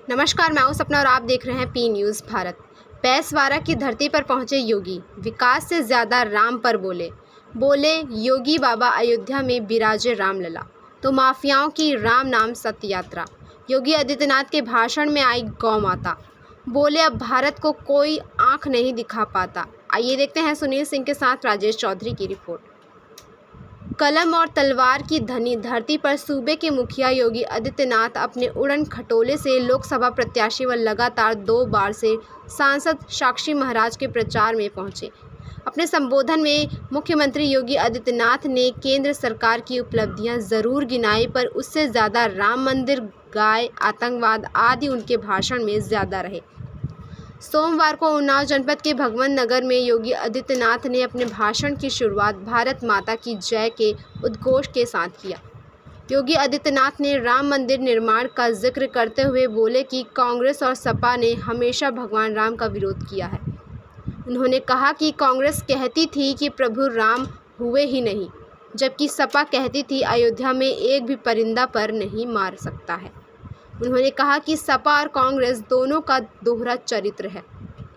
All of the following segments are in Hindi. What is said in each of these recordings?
नमस्कार, मैं हूं सपना और आप देख रहे हैं पी न्यूज़ भारत। बैसवारा की धरती पर पहुंचे योगी, विकास से ज़्यादा राम पर बोले योगी बाबा अयोध्या में बिराजे रामलला, तो माफियाओं की राम नाम सत्य यात्रा। योगी आदित्यनाथ के भाषण में आई गौ माता, बोले अब भारत को कोई आंख नहीं दिखा पाता। आइए देखते हैं सुनील सिंह के साथ राजेश चौधरी की रिपोर्ट। कलम और तलवार की धनी धरती पर सूबे के मुखिया योगी आदित्यनाथ अपने उड़न खटोले से लोकसभा प्रत्याशी व लगातार 2 बार से सांसद साक्षी महाराज के प्रचार में पहुंचे। अपने संबोधन में मुख्यमंत्री योगी आदित्यनाथ ने केंद्र सरकार की उपलब्धियां जरूर गिनाई, पर उससे ज़्यादा राम मंदिर, गाय, आतंकवाद आदि उनके भाषण में ज़्यादा रहे। सोमवार को उन्नाव जनपद के भगवंत नगर में योगी आदित्यनाथ ने अपने भाषण की शुरुआत भारत माता की जय के उद्घोष के साथ किया। योगी आदित्यनाथ ने राम मंदिर निर्माण का जिक्र करते हुए बोले कि कांग्रेस और सपा ने हमेशा भगवान राम का विरोध किया है। उन्होंने कहा कि कांग्रेस कहती थी कि प्रभु राम हुए ही नहीं, जबकि सपा कहती थी अयोध्या में एक भी परिंदा पर नहीं मार सकता है। उन्होंने कहा कि सपा और कांग्रेस दोनों का दोहरा चरित्र है,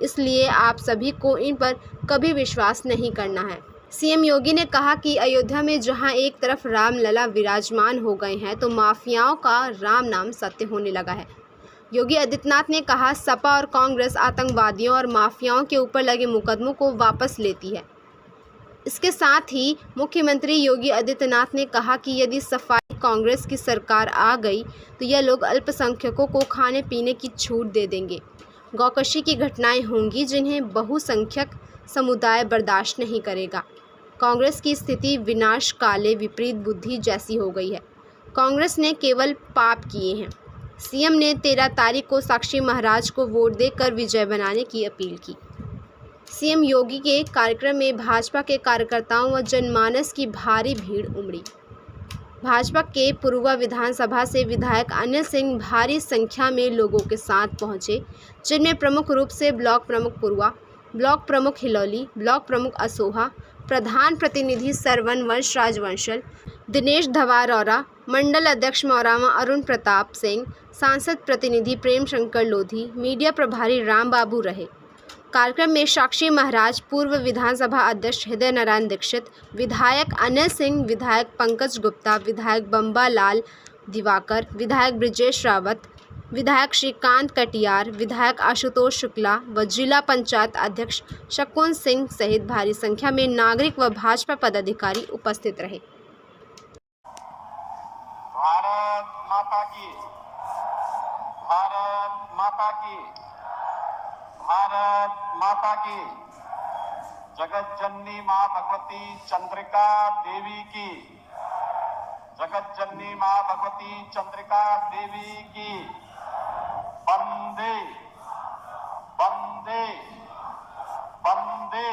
इसलिए आप सभी को इन पर कभी विश्वास नहीं करना है। सीएम योगी ने कहा कि अयोध्या में जहां एक तरफ रामलला विराजमान हो गए हैं, तो माफियाओं का राम नाम सत्य होने लगा है। योगी आदित्यनाथ ने कहा, सपा और कांग्रेस आतंकवादियों और माफियाओं के ऊपर लगे मुकदमों को वापस लेती है। इसके साथ ही मुख्यमंत्री योगी आदित्यनाथ ने कहा कि यदि सफाई कांग्रेस की सरकार आ गई तो यह लोग अल्पसंख्यकों को खाने पीने की छूट दे देंगे। गौकशी की घटनाएं होंगी जिन्हें बहुसंख्यक समुदाय बर्दाश्त नहीं करेगा। कांग्रेस की स्थिति विनाश काले विपरीत बुद्धि जैसी हो गई है। कांग्रेस ने केवल पाप किए हैं। सीएम ने 13 तारीख को साक्षी महाराज को वोट देकर विजय बनाने की अपील की। सीएम योगी के कार्यक्रम में भाजपा के कार्यकर्ताओं व जनमानस की भारी भीड़ उमड़ी। भाजपा के पुरुवा विधानसभा से विधायक अनिल सिंह भारी संख्या में लोगों के साथ पहुंचे, जिनमें प्रमुख रूप से ब्लॉक प्रमुख पुरुवा, ब्लॉक प्रमुख हिलौली, ब्लॉक प्रमुख असोहा, प्रधान प्रतिनिधि सरवन वंश राजवंशल, दिनेश धवारौरा, मंडल अध्यक्ष मौरामा अरुण प्रताप सिंह, सांसद प्रतिनिधि प्रेम शंकर लोधी, मीडिया प्रभारी राम बाबू रहे। कार्यक्रम में साक्षी महाराज, पूर्व विधानसभा अध्यक्ष हृदय नारायण दीक्षित, विधायक अनिल सिंह, विधायक पंकज गुप्ता, विधायक बम्बा लाल दिवाकर, विधायक ब्रिजेश रावत, विधायक श्रीकांत कटियार, विधायक आशुतोष शुक्ला व जिला पंचायत अध्यक्ष शकुन सिंह सहित भारी संख्या में नागरिक व भाजपा पदाधिकारी उपस्थित रहे। भारत माता की, भारत माता की, भारत माता की। जगत जननी माँ भगवती चंद्रिका देवी की, जगत जननी माँ भगवती चंद्रिका देवी की। वंदे वंदे वंदे।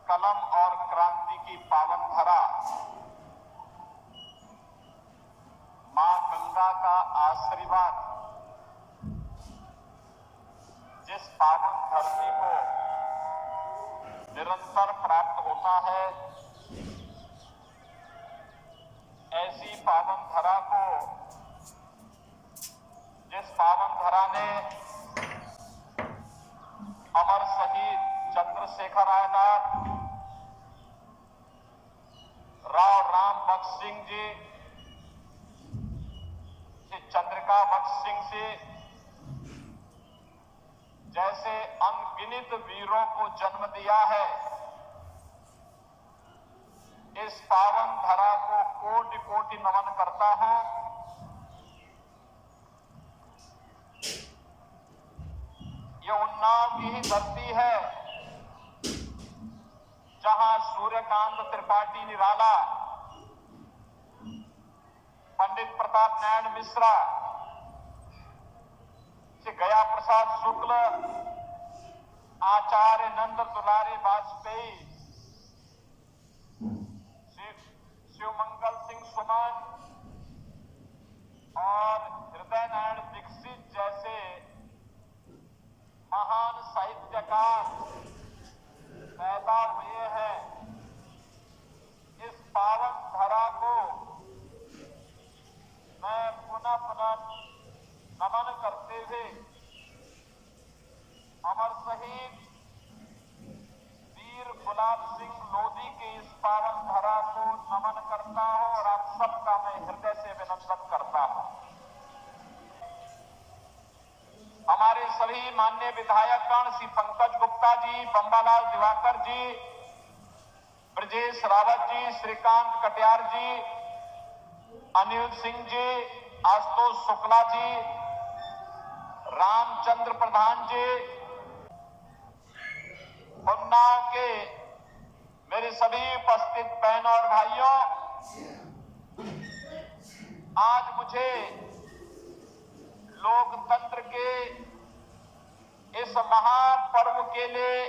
कलम और क्रांति की पावन धरा माँ गंगा का आशीर्वाद जिस पावन धरती को निरंतर प्राप्त होता है, ऐसी पावन धरा को, जिस पावन धरा ने अमर शहीद चंद्रशेखर आजाद, राम बख्श सिंह जी, चंद्रिका बख्श सिंह से जैसे अनगिनत वीरों को जन्म दिया है, इस पावन धरा को कोटि कोटि नमन करता हूं। ये उन्नाव की ही धरती है जहां सूर्यकांत त्रिपाठी निराला, पंडित प्रताप नारायण मिश्रा, गया प्रसाद शुक्ल, आचार्य नंद दुलारे वाजपेयी, शिवमंगल सिंह सुमन और हृदय नारायण दीक्षित जैसे महान साहित्यकार पैदा हुए हैं। इस पावन धरा को मैं पुनः करते हुए अमर शहीद वीर गुलाब सिंह लोधी के इस पावन धरा को नमन करता हूं और आप सबका मैं हृदय से अभिनंदन करता हूं। हमारे सभी माननीय विधायकगण श्री पंकज गुप्ता जी, बंबालाल दिवाकर जी, ब्रजेश रावत जी, श्रीकांत कटियार जी, अनिल सिंह जी, आशुतोष शुक्ला जी, रामचंद्र प्रधान जी, उन्नाव के मेरे सभी उपस्थित बहनों और भाइयों, आज मुझे लोकतंत्र के इस महापर्व के लिए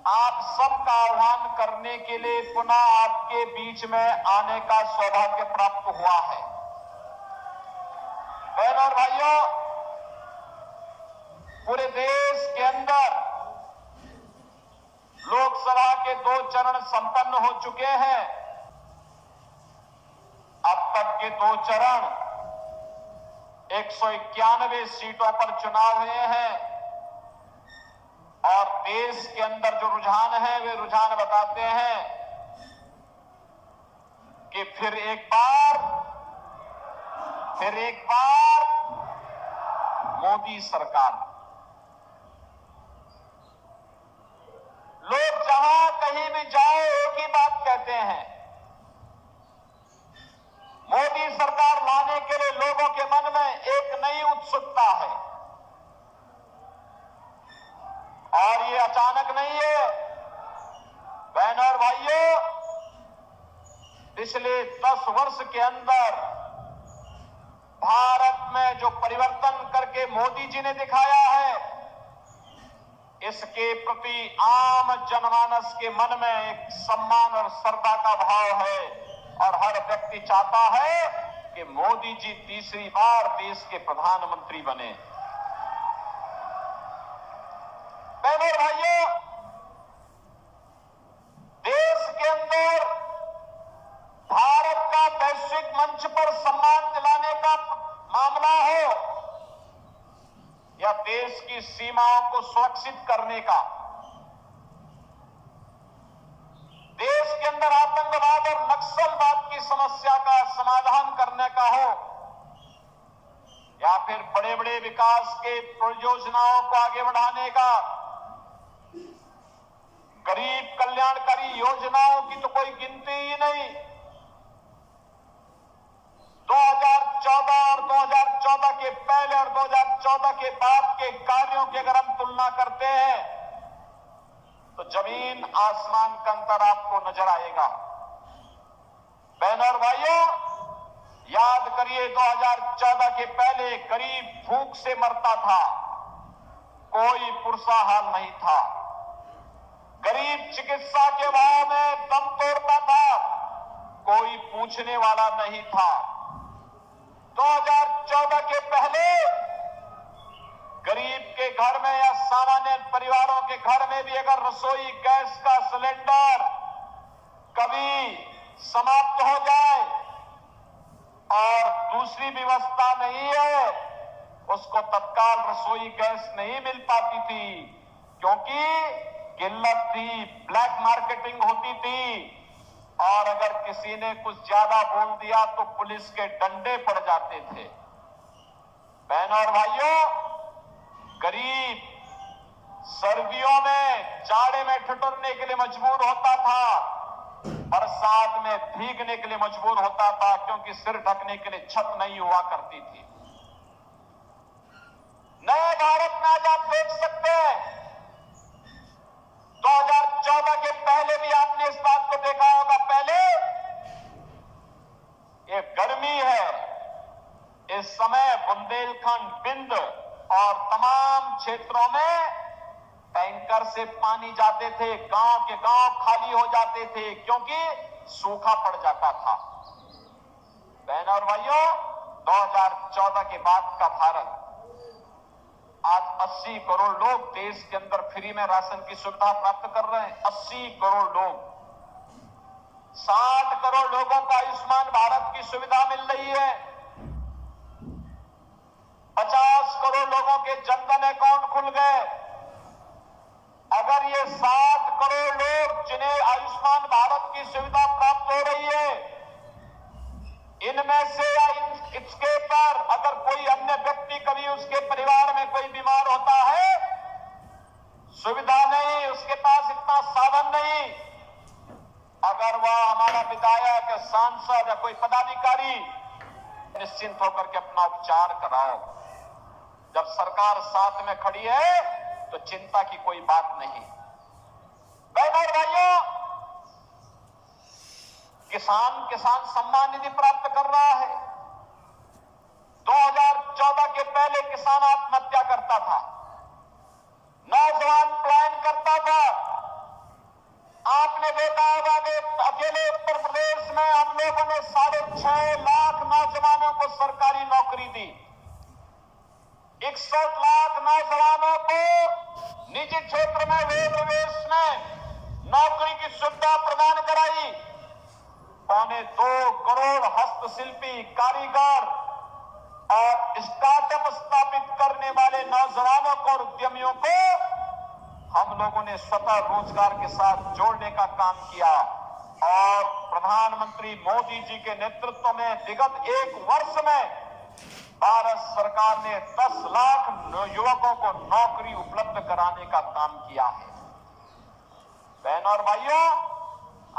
आप सबका आह्वान करने के लिए पुनः आपके बीच में आने का सौभाग्य प्राप्त हुआ है। बहनों और भाइयों, पूरे देश के अंदर लोकसभा के 2 चरण संपन्न हो चुके हैं। अब तक के 2 चरण 191 सीटों पर चुनाव हुए हैं और देश के अंदर जो रुझान है वे रुझान बताते हैं कि फिर एक बार मोदी सरकार। लोग जहां कहीं भी जाए एक ही बात कहते हैं, मोदी सरकार लाने के लिए लोगों के मन में एक नई उत्सुकता है और ये अचानक नहीं है। बहनों और भाइयों, पिछले 10 वर्ष के अंदर भारत में जो परिवर्तन करके मोदी जी ने दिखाया है, इसके प्रति आम जनमानस के मन में एक सम्मान और श्रद्धा का भाव है और हर व्यक्ति चाहता है कि मोदी जी तीसरी बार देश के प्रधानमंत्री बने। बहनों और भाइयों, देश के अंदर भारत का वैश्विक मंच पर सम्मान दिलाने का मामला हो या देश की सीमाओं को सुरक्षित करने का, देश के अंदर आतंकवाद और नक्सलवाद की समस्या का समाधान करने का हो या फिर बड़े बड़े विकास के परियोजनाओं को आगे बढ़ाने का, गरीब कल्याणकारी योजनाओं की तो कोई गिनती ही नहीं। 2014 और 2014 के पहले और 2014 के बाद के कार्यों की अगर हम तुलना करते हैं तो जमीन आसमान का अंतर आपको नजर आएगा। बहनों और भाइयों, याद करिए 2014 के पहले गरीब भूख से मरता था, कोई पुरसा हाल नहीं था। गरीब चिकित्सा के अभाव में दम तोड़ता था, कोई पूछने वाला नहीं था। 2014 के पहले गरीब के घर में या सामान्य परिवारों के घर में भी अगर रसोई गैस का सिलेंडर कभी समाप्त हो जाए और दूसरी व्यवस्था नहीं है, उसको तत्काल रसोई गैस नहीं मिल पाती थी क्योंकि किल्लत थी, ब्लैक मार्केटिंग होती थी और अगर किसी ने कुछ ज्यादा बोल दिया तो पुलिस के डंडे पड़ जाते थे। बहनों और भाइयों, गरीब सर्दियों में जाड़े में ठिठुरने के लिए मजबूर होता था, बरसात में भीगने के लिए मजबूर होता था क्योंकि सिर ढकने के लिए छत नहीं हुआ करती थी। नए भारत में आज आप देख सकते हैं 2014 के पहले भी आपने इस बात को देखा होगा। पहले ये गर्मी है, इस समय बुंदेलखंड, बिंद और तमाम क्षेत्रों में टैंकर से पानी जाते थे, गांव के गांव खाली हो जाते थे क्योंकि सूखा पड़ जाता था। बहनों और भाइयों, 2014 के बाद का भारत, आज 80 करोड़ लोग देश के अंदर फ्री में राशन की सुविधा प्राप्त कर रहे हैं। 80 करोड़ लोग, 60 करोड़ लोगों को आयुष्मान भारत की सुविधा मिल रही है। के जनधन अकाउंट खुल गए। अगर ये 7 करोड़ लोग जिन्हें आयुष्मान भारत की सुविधा प्राप्त हो रही है, इनमें से या इसके पर अगर कोई अन्य व्यक्ति कभी उसके परिवार में कोई बीमार होता है, सुविधा नहीं, उसके पास इतना साधन नहीं, अगर वह हमारा विधायक, सांसद या कोई पदाधिकारी निश्चिंत होकर के अपना उपचार कराओ। जब सरकार साथ में खड़ी है तो चिंता की कोई बात नहीं। बहनों और भाइयों, किसान सम्मान निधि प्राप्त कर रहा है। 2014 के पहले किसान आत्महत्या करता था, नौजवान पलायन करता था। आपने देखा होगा कि अकेले उत्तर प्रदेश में हम लोगों ने 6.5 लाख नौजवानों को सरकारी नौकरी दी, 61 लाख नौजवानों को निजी क्षेत्र में वेद में नौकरी की सुविधा प्रदान कराई, 2.25 करोड़ हस्तशिल्पी, कारीगर और स्टार्टअप स्थापित करने वाले नौजवानों को और उद्यमियों को हम लोगों ने स्वतः रोजगार के साथ जोड़ने का काम किया। और प्रधानमंत्री मोदी जी के नेतृत्व में विगत 1 वर्ष में भारत सरकार ने 10 लाख युवकों को नौकरी उपलब्ध कराने का काम किया है। बहनों और भाइयों,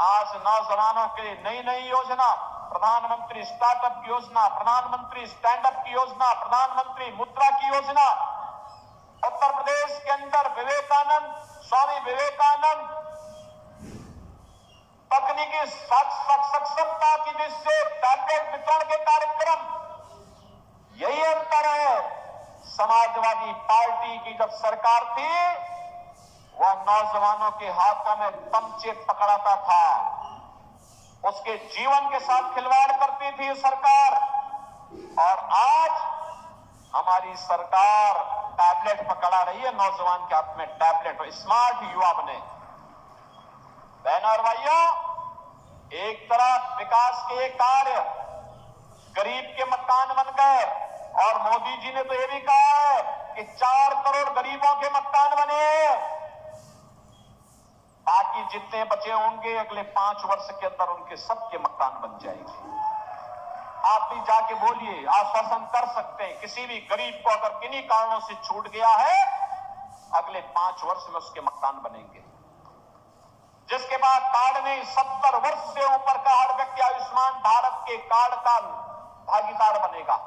आज नौजवानों के लिए नई नई योजना, प्रधानमंत्री स्टार्टअप की योजना, प्रधानमंत्री स्टैंड अप की योजना, प्रधानमंत्री मुद्रा की योजना, उत्तर प्रदेश के अंदर स्वामी विवेकानंद तकनीकी सक्षमता की दृष्टि से टैबलेट वितरण के कार्यक्रम, यही अंतर है। समाजवादी पार्टी की जब सरकार थी, वह नौजवानों के हाथों में तमचे पकड़ाता था, उसके जीवन के साथ खिलवाड़ करती थी सरकार। और आज हमारी सरकार टैबलेट पकड़ा रही है, नौजवान के हाथ में टैबलेट, स्मार्ट युवा बने। बहनों और भाइयों, एक तरफ विकास के कार्य, गरीब के मकान बन गए, और मोदी जी ने तो यह भी कहा है कि 4 करोड़ गरीबों के मकान बने, बाकी जितने बचे होंगे अगले 5 वर्ष के अंदर उनके सबके मकान बन जाएंगे। आप भी जाके बोलिए, आश्वासन कर सकते हैं, किसी भी गरीब को अगर किन्हीं कारणों से छूट गया है, अगले 5 वर्ष में उसके मकान बनेंगे। जिसके बाद कार्ड में 70 वर्ष से ऊपर का हर व्यक्ति आयुष्मान भारत के कार्ड का भागीदार बनेगा।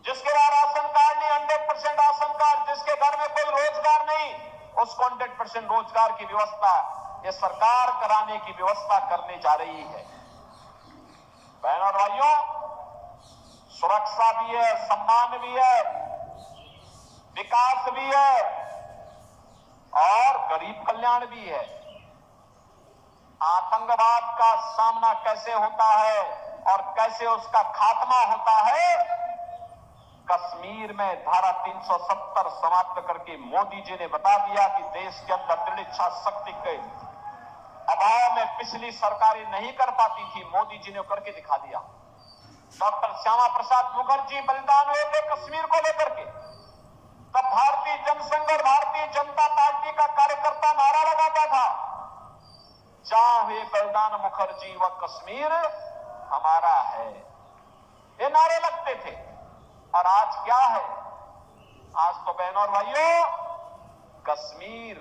जिसके बाद राशन कार्ड नहीं, 100% राशन कार्ड, जिसके घर में कोई रोजगार नहीं, उसको 100% रोजगार की व्यवस्था ये सरकार कराने की व्यवस्था करने जा रही है। बहनों और भाइयों, सुरक्षा भी है, सम्मान भी है, विकास भी है और गरीब कल्याण भी है। आतंकवाद का सामना कैसे होता है और कैसे उसका खात्मा होता है, कश्मीर में धारा 370 समाप्त करके मोदी जी ने बता दिया कि देश के अंदर दृढ़ इच्छा शक्ति के अभाव में पिछली सरकारें नहीं कर पाती थी, मोदी जी ने करके दिखा दिया। डॉक्टर श्यामा प्रसाद मुखर्जी बलिदान हुए थे कश्मीर को लेकर के, तब भारतीय जनसंघ और भारतीय जनता पार्टी का कार्यकर्ता नारा लगाता था, जहां हुए बलिदान मुखर्जी व कश्मीर हमारा है, ये नारे लगते थे। और आज क्या है, आज तो बहनों और भाइयों, कश्मीर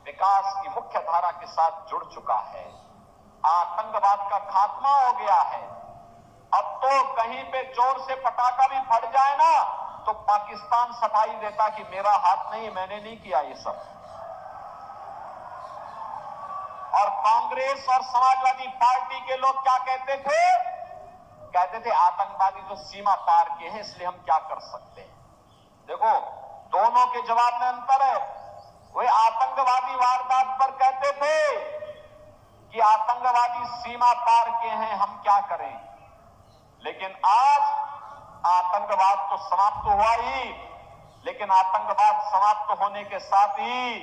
विकास की मुख्य धारा के साथ जुड़ चुका है, आतंकवाद का खात्मा हो गया है। अब तो कहीं पे जोर से पटाखा भी फट जाए ना, तो पाकिस्तान सफाई देता कि मेरा हाथ नहीं, मैंने नहीं किया ये सब। और कांग्रेस और समाजवादी पार्टी के लोग क्या कहते थे, कहते थे आतंकवादी तो सीमा पार के हैं, इसलिए हम क्या कर सकते हैं। देखो, दोनों के जवाब में अंतर है। वे आतंकवादी वारदात पर कहते थे कि आतंकवादी सीमा पार के हैं, हम क्या करें। लेकिन आज आतंकवाद तो समाप्त हुआ ही, लेकिन आतंकवाद समाप्त होने के साथ ही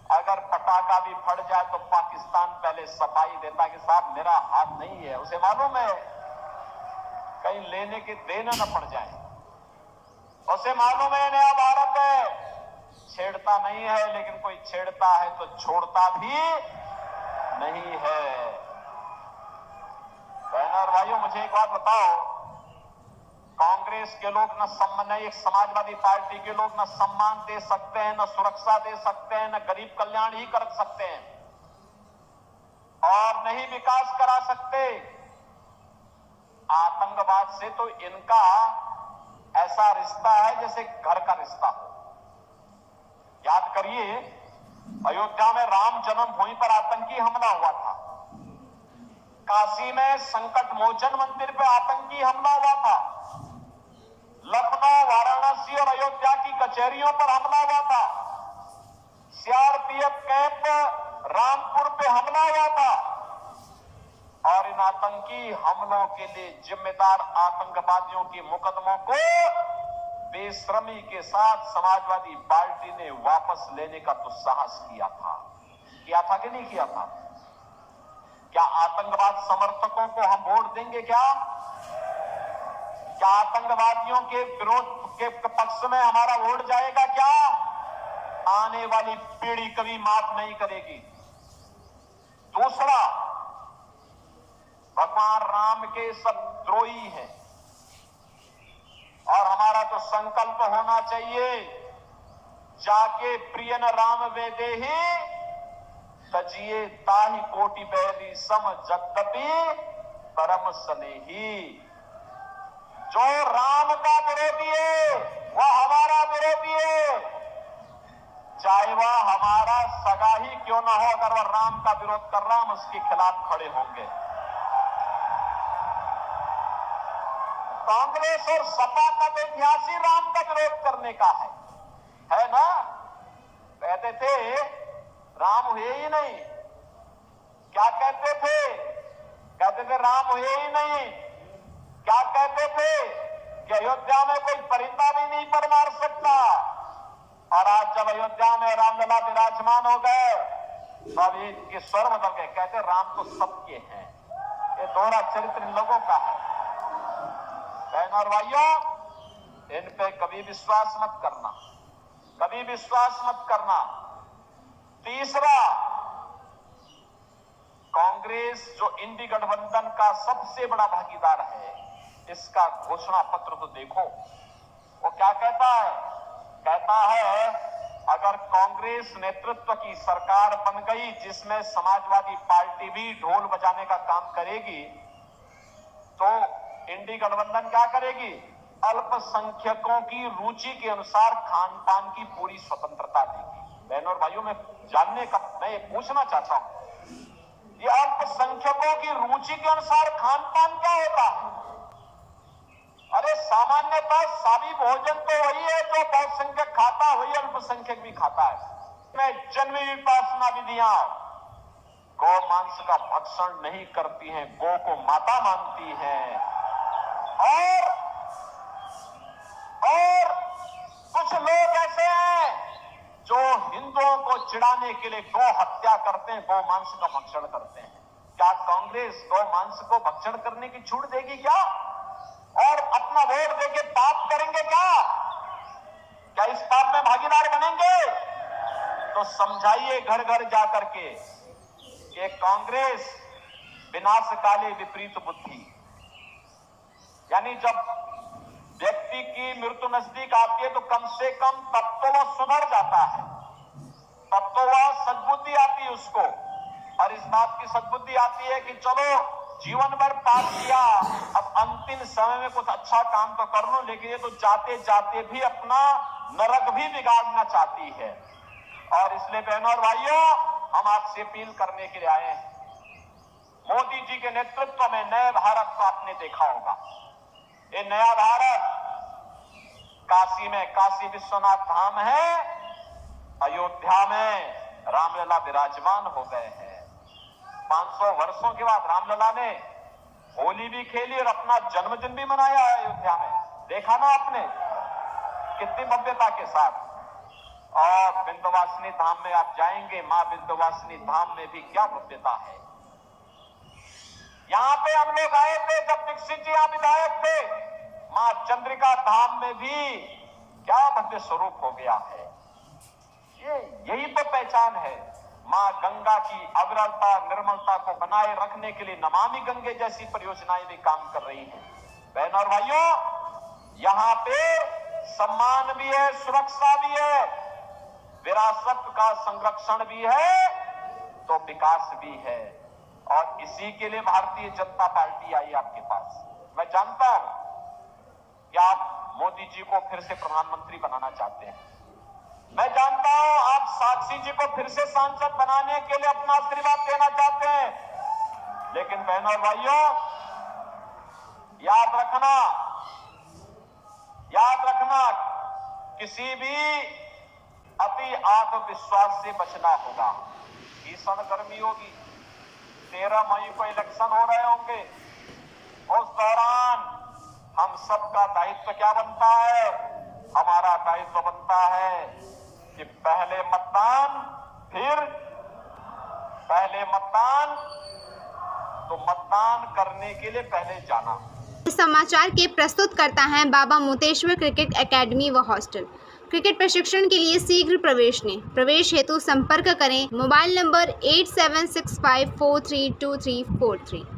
अगर पटाखा भी फट जाए तो पाकिस्तान पहले सफाई देता कि साहब मेरा हाथ नहीं है, उसे मालूम है कहीं लेने के देना न पड़ जाए। उसे मालूम है नया भारत है, छेड़ता नहीं है, लेकिन कोई छेड़ता है तो छोड़ता भी नहीं है। बहनों और भाइयों, मुझे एक बात बताओ, कांग्रेस के लोग न एक समाजवादी पार्टी के लोग न सम्मान दे सकते हैं, न सुरक्षा दे सकते हैं, न गरीब कल्याण ही कर सकते हैं, और नहीं विकास करा सकते। आतंकवाद से तो इनका ऐसा रिश्ता है जैसे घर का रिश्ता हो। याद करिए, अयोध्या में राम जन्मभूमि पर आतंकी हमला हुआ था, काशी में संकट मोचन मंदिर पर आतंकी हमला हुआ था, लखनऊ, वाराणसी और अयोध्या की कचहरियों पर हमला हुआ था, सीआरपीएफ कैंप रामपुर पे हमला हुआ था, और इन आतंकी हमलों के लिए जिम्मेदार आतंकवादियों के मुकदमों को बेशर्मी के साथ समाजवादी पार्टी ने वापस लेने का तो साहस किया था कि नहीं किया था? क्या आतंकवाद समर्थकों को हम वोट देंगे? क्या आतंकवादियों के विरोध के पक्ष में हमारा वोट जाएगा? क्या आने वाली पीढ़ी कभी माफ नहीं करेगी। दूसरा, भगवान राम के सब द्रोही हैं, और हमारा तो संकल्प होना चाहिए, जाके प्रियन राम वेदेहि तजिए ताहि कोटि बैरी सम जगदपि परम स्नेही। जो राम का विरोधी है वह हमारा विरोधी है, चाहे वह हमारा सगा ही क्यों ना हो। अगर वह राम का विरोध कर रहा, हम उसके खिलाफ खड़े होंगे। कांग्रेस और सपा का तो इतिहास ही राम का विरोध करने का है ना? कहते थे राम हुए ही नहीं। क्या कहते थे? कहते थे राम हुए ही नहीं। क्या कहते थे? कि अयोध्या में कोई परिंदा भी नहीं पर मार सकता। और आज जब अयोध्या में रामलला विराजमान हो गए तो अब ये स्वर बदल गए, कहते राम तो सबके हैं। ये दोहरा चरित्र इन लोगों का है। बहनों और भाइयों, इन पे कभी विश्वास मत करना, कभी विश्वास मत करना। तीसरा, कांग्रेस जो इंडी गठबंधन का सबसे बड़ा भागीदार है, इसका घोषणा पत्र तो देखो। वो क्या कहता है? कहता है अगर कांग्रेस नेतृत्व की सरकार बन गई जिसमें समाजवादी पार्टी भी ढोल बजाने का काम करेगी, तो इंडी गठबंधन क्या करेगी? अल्पसंख्यकों की रुचि के अनुसार खान पान की पूरी स्वतंत्रता देगी। बहनों और भाइयों, मैं पूछना चाहता हूं, ये अल्पसंख्यकों की रुचि के अनुसार खान पान क्या होता है? अरे सामान्यतः सादी भोजन तो वही है जो बहुसंख्यक खाता है, वही अल्पसंख्यक भी खाता है। मैं जन्म विपासना विधियां गौ मांस का भक्षण नहीं करती हैं, गौ को माता मानती हैं। और कुछ लोग ऐसे हैं जो हिंदुओं को चिढ़ाने के लिए गौ हत्या करते हैं, गौ मांस का भक्षण करते हैं। क्या कांग्रेस गौ मांस को भक्षण करने की छूट देगी क्या? और अपना वोट देके पाप करेंगे क्या इस पाप में भागीदार बनेंगे? तो समझाइए घर घर जाकर के कि कांग्रेस विनाशकाले विपरीत बुद्धि, यानी जब व्यक्ति की मृत्यु नजदीक आती है तो कम से कम तब तो वह सुधर जाता है, तब तो वह सद्बुद्धि आती है उसको। और इस बात की सद्बुद्धि आती है कि चलो जीवन भर पाप किया, अब अंतिम समय में कुछ अच्छा काम तो कर लो, लेकिन ये तो जाते जाते भी अपना नरक भी बिगाड़ना चाहती है। और इसलिए बहनों और भाइयों, हम आपसे अपील करने के लिए आए हैं। मोदी जी के नेतृत्व में नए भारत को आपने देखा होगा। ये नया भारत काशी में काशी विश्वनाथ धाम है, अयोध्या में रामलला विराजमान हो गए हैं। 500 वर्षों के बाद रामलला ने होली भी खेली और अपना जन्मदिन भी मनाया है अयोध्या में। देखा ना आपने कितनी भव्यता के साथ। और विंध्यवासिनी धाम में आप जाएंगे, मां विंध्यवासिनी धाम में भी क्या भव्यता है। यहां पे हम लोग आए थे जब दीक्षित जी यहां विधायक थे, मां चंद्रिका धाम में भी क्या भव्य स्वरूप हो गया है। यही तो पहचान है। मां गंगा की अविरलता निर्मलता को बनाए रखने के लिए नमामि गंगे जैसी परियोजनाएं भी काम कर रही हैं। बहनों और भाइयों, यहाँ पे सम्मान भी है, सुरक्षा भी है, विरासत का संरक्षण भी है, तो विकास भी है। और इसी के लिए भारतीय जनता पार्टी आई आपके पास। मैं जानता हूं कि आप मोदी जी को फिर से प्रधानमंत्री बनाना चाहते हैं। मैं जानता हूं आप साक्षी जी को फिर से सांसद बनाने के लिए अपना आशीर्वाद देना चाहते हैं। लेकिन बहनों और भाइयों, याद रखना, किसी भी अति आत्मविश्वास से बचना होगा। भीषण गर्मी होगी, 13 मई को इलेक्शन हो रहे होंगे। उस दौरान हम सबका दायित्व क्या बनता है? हमारा दायित्व बनता है कि पहले मतदान, तो मतदान करने के लिए पहले जाना। इस समाचार के प्रस्तुतकर्ता हैं बाबा मोतेश्वर क्रिकेट एकेडमी व हॉस्टल। क्रिकेट प्रशिक्षण के लिए शीघ्र प्रवेश लें। प्रवेश हेतु संपर्क करें। Mobile number 8765432343।